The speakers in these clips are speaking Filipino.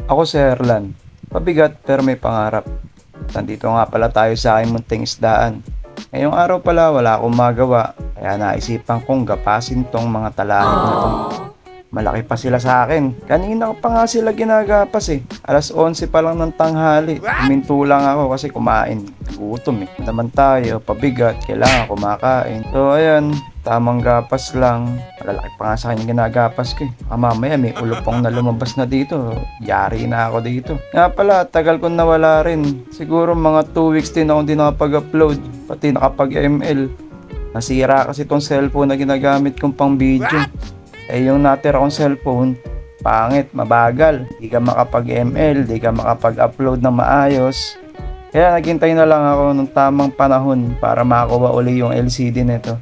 Ako si Erlan. Pabigat pero may pangarap. At nandito nga pala tayo sa aking munting isdaan. Ngayong araw pala wala akong magawa, kaya naisipan kong gapasin tong mga talahib na to. Malaki pa sila sa akin. Kanina pa nga sila ginagapas eh. Alas 11 pa lang ng tanghali. Huminto lang ako kasi kumain. Gutom eh. Naman tayo, pabigat, kailangan kumakain. So ayan, tamang gapas lang. Malalaki pa nga sa kanya ginagapas ko eh. Mamaya may ulupong na lumabas na dito. Yari na ako dito. Nga pala, tagal ko nawala rin. Siguro mga 2 weeks din ako hindi nakapag-upload. Pati nakapag-ML. Nasira kasi tong cellphone na ginagamit kong pang video. Eh yung natira kong cellphone, pangit, mabagal. Di ka makapag-ML, di ka makapag-upload ng maayos. Kaya naghintay na lang ako ng tamang panahon para makakuha uli yung LCD nito.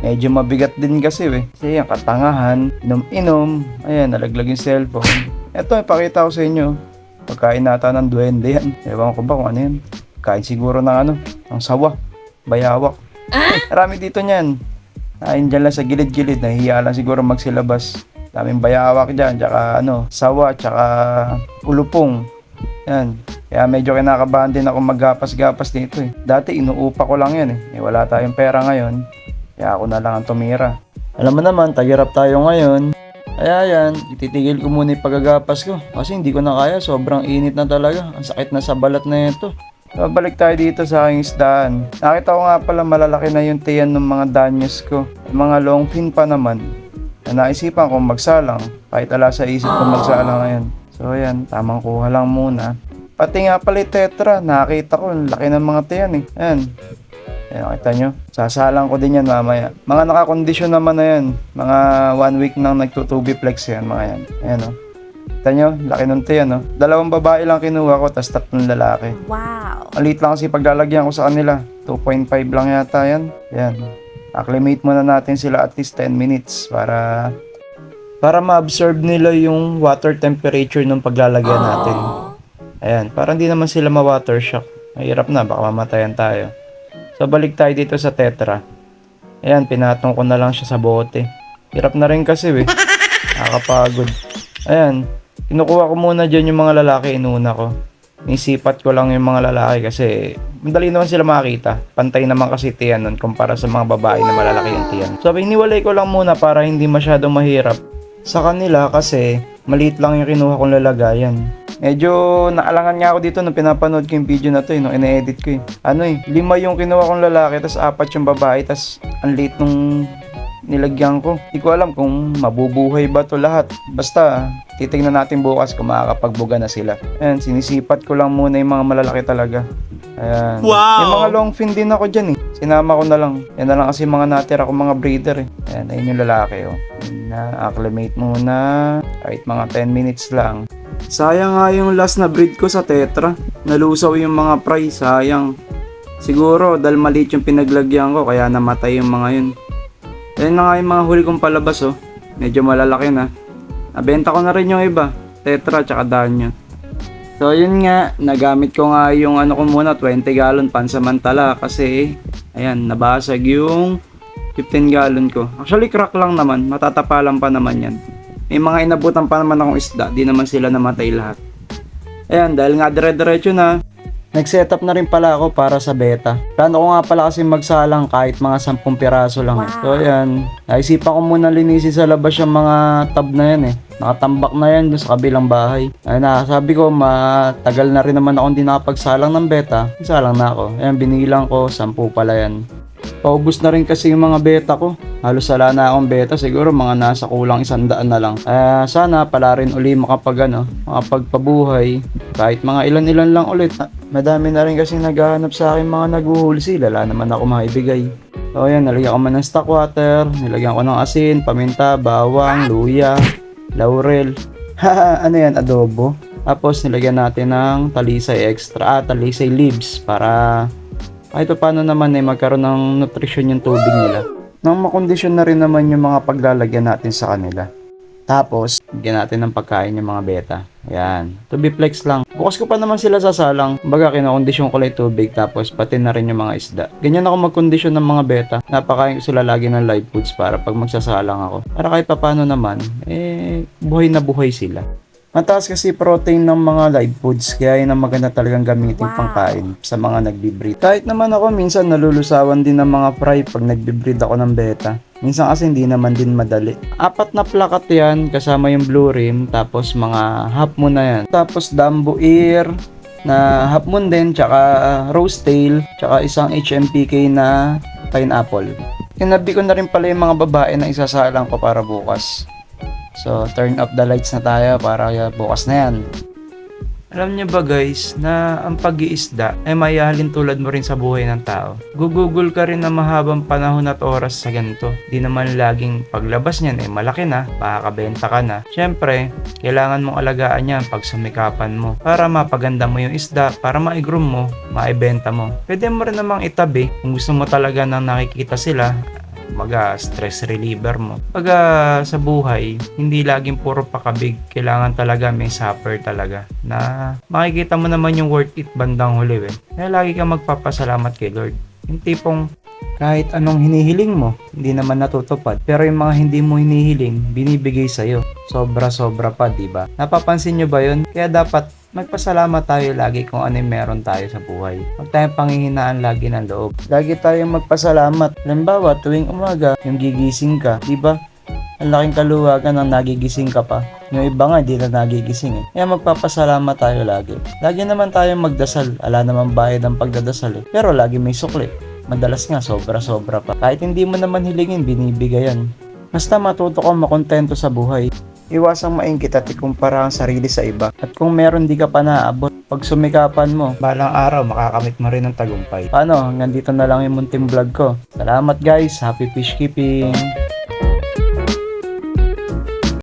Medyo mabigat din kasi Kasi yung katangahan, inom-inom, ayan, nalaglag yung cellphone. Eto, ipakita ko sa inyo. Pagkain nata ng duwende yan. Ewan ko ba kung ano yan. Kain siguro ng ng sawa, bayawak. Marami dito niyan. Ayun dyan lang sa gilid-gilid, nahihiya lang siguro magsilabas. Daming bayawak dyan, tsaka sawa, tsaka ulupong. Yan. Kaya medyo kinakabahan din ako maggapas-gapas dito Dati inuupa ko lang yan wala tayong pera ngayon. Kaya ako na lang ang tumira. Alam mo naman, tagirap tayo ngayon. Kaya yan, ititigil ko muna yung paggagapas ko. Kasi hindi ko na kaya, sobrang init na talaga. Ang sakit na sa balat na ito. Balik tayo dito sa aking isdaan. Nakita ko nga pala malalaki na yung tiyan ng mga danyos ko. Yung mga longfin pa naman. Naisipan kong magsalang. Kahit ala sa isip ko magsalang ngayon. So ayan, tamang kuha lang muna. Pati nga pala yung tetra. Nakita ko, laki ng mga tiyan Ayan. Ayan, nakita nyo. Sasalang ko din yan mamaya. Mga nakakondisyon naman na yan. Mga 1 week nang nagtutubiplex yan mga yan. Ayan Kita nyo, laki ng tiyan 2 babae lang kinuha ko, tas 3 lalaki. Wow! Maliit lang kasi paglalagyan ko sa kanila. 2.5 lang yata yan. Yan. Acclimate muna natin sila at least 10 minutes para ma-absorb nila yung water temperature ng paglalagyan natin. Ayan, para hindi naman sila ma-water shock. Mahirap na, baka mamatayan tayo. So balik tayo dito sa tetra. Ayan, pinatong ko na lang siya sa bote. Hirap na rin kasi nakakapagod. Ayan, kinukuha ko muna dyan yung mga lalaki, inuna ko. Nisipat ko lang yung mga lalaki kasi madali naman sila makakita. Pantay naman kasi tiyan nun kumpara sa mga babae na malalaki yung tiyan. So iniwalay ko lang muna para hindi masyadong mahirap sa kanila kasi maliit lang yung kinuha kong lalagayan. Medyo naalangan nga ako dito nung pinapanood ko yung video na to nung ine-edit ko 5 yung kinuha kong lalaki, tas 4 yung babae, tas ang late nung nilagyan ko. Hindi ko alam kung mabubuhay ba to lahat. Basta, titignan natin bukas kung makakapagbuga na sila. Ayan, sinisipat ko lang muna yung mga malalaki talaga. Ayan. Wow! Yung mga long fin din ako dyan Sinama ko na lang. Yan na lang kasi mga natira ko mga breeder Ayan, ayun yung lalaki Na-acclimate muna. Kahit mga 10 minutes lang. Sayang nga yung last na breed ko sa tetra. Nalusaw yung mga fry, sayang. Siguro, dahil maliit yung pinaglagyan ko, kaya namatay yung mga yun. Ayun na nga yung mga huli kong palabas Medyo malalaki na. Nabenta ko na rin yung iba. Tetra tsaka danyo. So yun nga, nagamit ko nga yung ko muna 20 gallon pansamantala kasi ayan, nabasag yung 15 gallon ko. Actually crack lang naman, matatapalan pa naman yan. May mga inabutan pa naman akong isda, di naman sila namatay lahat. Ayan, dahil nga dire-diretso na, nag-setup na rin pala ako para sa beta. Plano ko nga pala kasi magsalang kahit mga 10 piraso lang So ayan, naisipan ko muna linisin sa labas yung mga tab na yan Nakatambak na yan doon sa kabilang bahay. Ayun sabi ko matagal na rin naman ako hindi nakapagsalang ng beta. Salang na ako. Ayan, binilang ko, 10 pala yan. Paubos na rin kasi yung mga beta ko. Halos wala na akong beta, siguro mga nasa kulang 100 na lang. Sana pala rin uli makapagpabuhay. Kahit mga ilan-ilan lang ulit. Madami na rin kasi naghahanap sa akin mga naguhulsi. Lala naman ako maibigay. So ayan, nalagyan ko man ng stock water. Nilagyan ko ng asin, paminta, bawang, luya, laurel. Ano yan, adobo. Tapos nilagyan natin ng talisay extra, talisay leaves para kahit paano naman magkaroon ng nutrition yung tubig nila. Nang makondisyon na rin naman yung mga paglalagyan natin sa kanila. Tapos, bigyan natin ng pagkain yung mga beta. Ayan. Tubiflex lang. Bukas ko pa naman sila sasalang. Baga, kinakondisyon ko lang tubig. Tapos, pati na rin yung mga isda. Ganyan ako magkondisyon ng mga beta. Napakain ko sila lagi ng live foods para pag magsasalang ako. Para kahit paano naman, buhay na buhay sila. Mataas kasi protein ng mga live foods, kaya yun ang maganda talagang gamitin pangkain sa mga nagbe-breed. Kahit naman ako minsan nalulusawan din ng mga fry pag nagbe-breed ako ng beta. Minsan kasi hindi naman din madali. 4 na plakat yan, kasama yung blue rim, tapos mga half moon na yan. Tapos Dumbo ear, na half moon din, tsaka rose tail, tsaka isang HMPK na pineapple. Tinabi ko na rin pala yung mga babae na isasalang ko para bukas. So, turn off the lights na tayo para bukas na yan. Alam niyo ba guys, na ang pag-iisda ay mayahalin tulad mo rin sa buhay ng tao. Gugugol ka rin na mahabang panahon at oras sa ganito. Di naman laging paglabas niyan malaki na, makakabenta ka na. Siyempre, kailangan mong alagaan yan pag sumikapan mo para mapaganda mo yung isda, para ma-groom mo, maibenta mo. Pwede mo rin namang itabi kung gusto mo talaga nang nakikita sila, stress reliever mo. Pag sa buhay, hindi laging puro pakabig. Kailangan talaga may supper talaga. Na makikita mo naman yung worth it bandang huli Kaya lagi kang magpapasalamat kay Lord. Yung tipong kahit anong hinihiling mo, hindi naman natutupad. Pero yung mga hindi mo hinihiling, binibigay sa'yo. Sobra-sobra pa, diba? Napapansin nyo ba yun? Kaya dapat magpasalamat tayo lagi kung ano yung meron tayo sa buhay. Huwag tayong panghihinaan lagi ng loob. Lagi tayong magpasalamat. Halimbawa, tuwing umaga, yung gigising ka, di ba? Ang laking kaluwagan ng nagigising ka pa. Yung iba nga, di na nagigising Kaya magpapasalamat tayo lagi. Lagi naman tayong magdasal. Ala naman bayad ang pagdadasal Pero lagi may sukli. Madalas nga, sobra-sobra pa. Kahit hindi mo naman hilingin, binibigay yan. Basta matuto kang makontento sa buhay. Iwasang maingkit at ikumpara ang sarili sa iba. At kung meron di ka pa naabot, pag sumikapan mo, balang araw makakamit mo rin ng tagumpay. Paano? Hanggang dito na lang yung munting vlog ko. Salamat guys. Happy fish keeping!